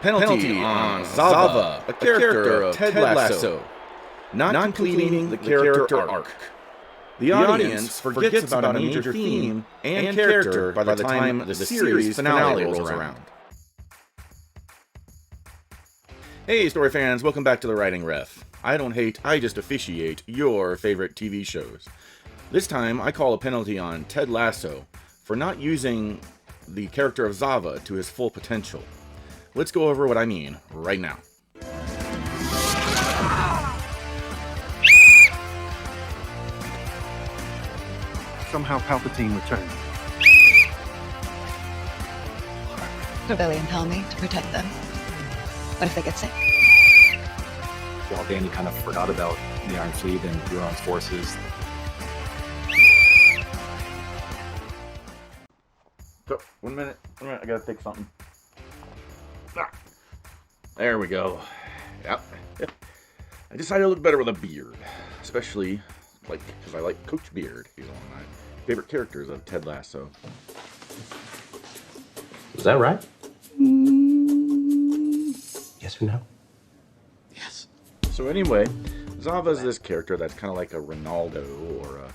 Penalty on Zava, a character of Ted Lasso, not completing the character arc. The audience forgets about a major theme and character by the time the series finale rolls around. Hey, story fans, welcome back to the Writing Ref. I don't hate, I just officiate your favorite TV shows. This time, I call a penalty on Ted Lasso for not using the character of Zava to his full potential. Let's go over what I mean right now. Somehow Palpatine returned. Rebellion tell me to protect them. What if they get sick? While Danny kind of forgot about the Iron Fleet and Euron's forces. So, one minute, I gotta think something. There we go. Yep. I decided to look better with a beard. Especially, because I like Coach Beard. He's one of my favorite characters of Ted Lasso. Is that right? Yes or no? Yes. So anyway, Zava's this character that's kind of like a Ronaldo or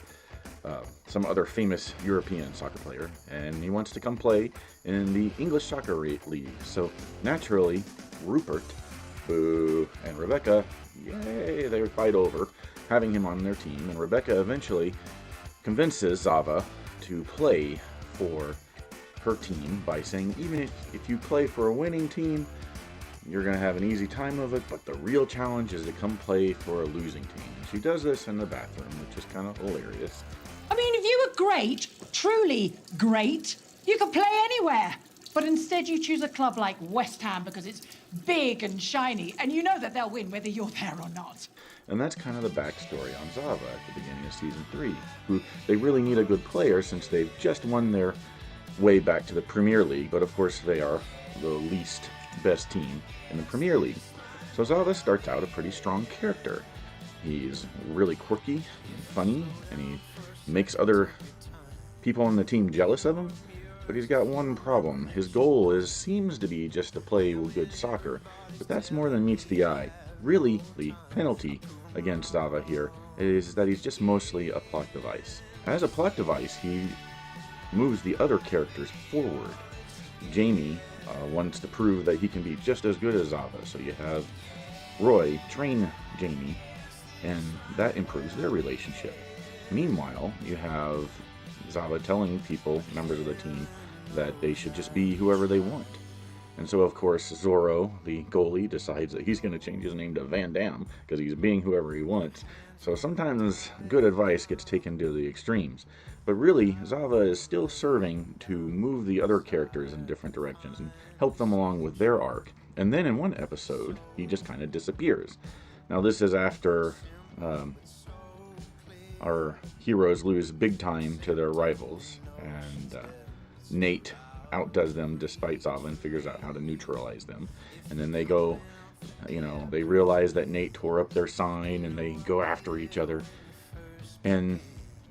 some other famous European soccer player, and he wants to come play in the English Soccer League. So naturally, Rupert, boo, and Rebecca, yay, they fight over having him on their team, and Rebecca eventually convinces Zava to play for her team by saying, even if you play for a winning team, you're going to have an easy time of it, but the real challenge is to come play for a losing team. And she does this in the bathroom, which is kind of hilarious. I mean, if you were great, truly great, you could play anywhere. But instead you choose a club like West Ham because it's big and shiny, and you know that they'll win whether you're there or not. And that's kind of the backstory on Zava at the beginning of Season 3, who they really need a good player since they've just won their way back to the Premier League, but of course they are the least best team in the Premier League. So Zava starts out a pretty strong character. He's really quirky and funny, and he makes other people on the team jealous of him, but he's got one problem. His goal seems to be just to play good soccer, but that's more than meets the eye. Really, the penalty against Zava here is that he's just mostly a plot device. As a plot device, he moves the other characters forward. Jamie wants to prove that he can be just as good as Zava, so you have Roy train Jamie, and that improves their relationship. Meanwhile, you have Zava telling people, members of the team, that they should just be whoever they want. And so, of course, Zorro, the goalie, decides that he's going to change his name to Van Damme because he's being whoever he wants. So sometimes good advice gets taken to the extremes. But really, Zava is still serving to move the other characters in different directions and help them along with their arc. And then in one episode, he just kind of disappears. Now, this is after our heroes lose big time to their rivals, and Nate outdoes them despite Zava and figures out how to neutralize them. And then they go, they realize that Nate tore up their sign, and they go after each other. And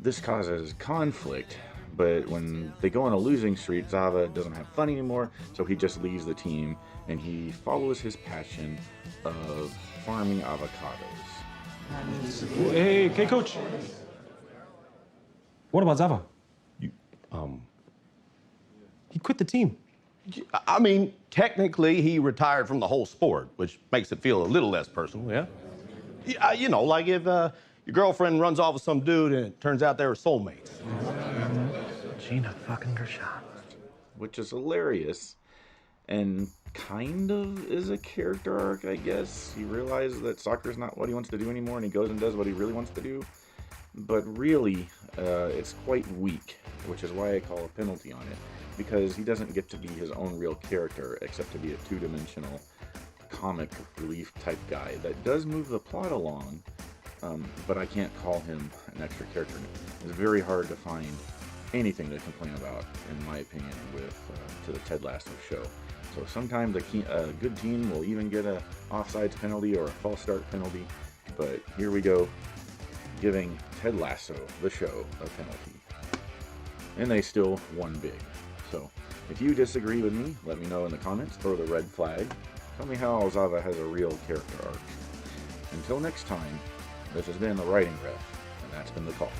this causes conflict, but when they go on a losing streak, Zava doesn't have fun anymore, so he just leaves the team, and he follows his passion of farming avocados. Hey, coach. What about Zava? He quit the team. I mean, technically, he retired from the whole sport, which makes it feel a little less personal, yeah? Like if your girlfriend runs off with some dude and it turns out they were soulmates. Gina fucking Gershon. Which is hilarious, and kind of is a character arc, I guess. He realizes that soccer's not what he wants to do anymore, and he goes and does what he really wants to do. But really, it's quite weak, which is why I call a penalty on it, because he doesn't get to be his own real character, except to be a two-dimensional comic relief type guy that does move the plot along, but I can't call him an extra character. It's very hard to find anything to complain about, in my opinion, to the Ted Lasso show. So sometimes a good team will even get a offsides penalty or a false start penalty, but here we go, giving Ted Lasso, the show, a penalty. And they still won big. So if you disagree with me, let me know in the comments, throw the red flag, Tell me how Zava has a real character arc. Until next time, this has been the Writing Ref, and that's been the call.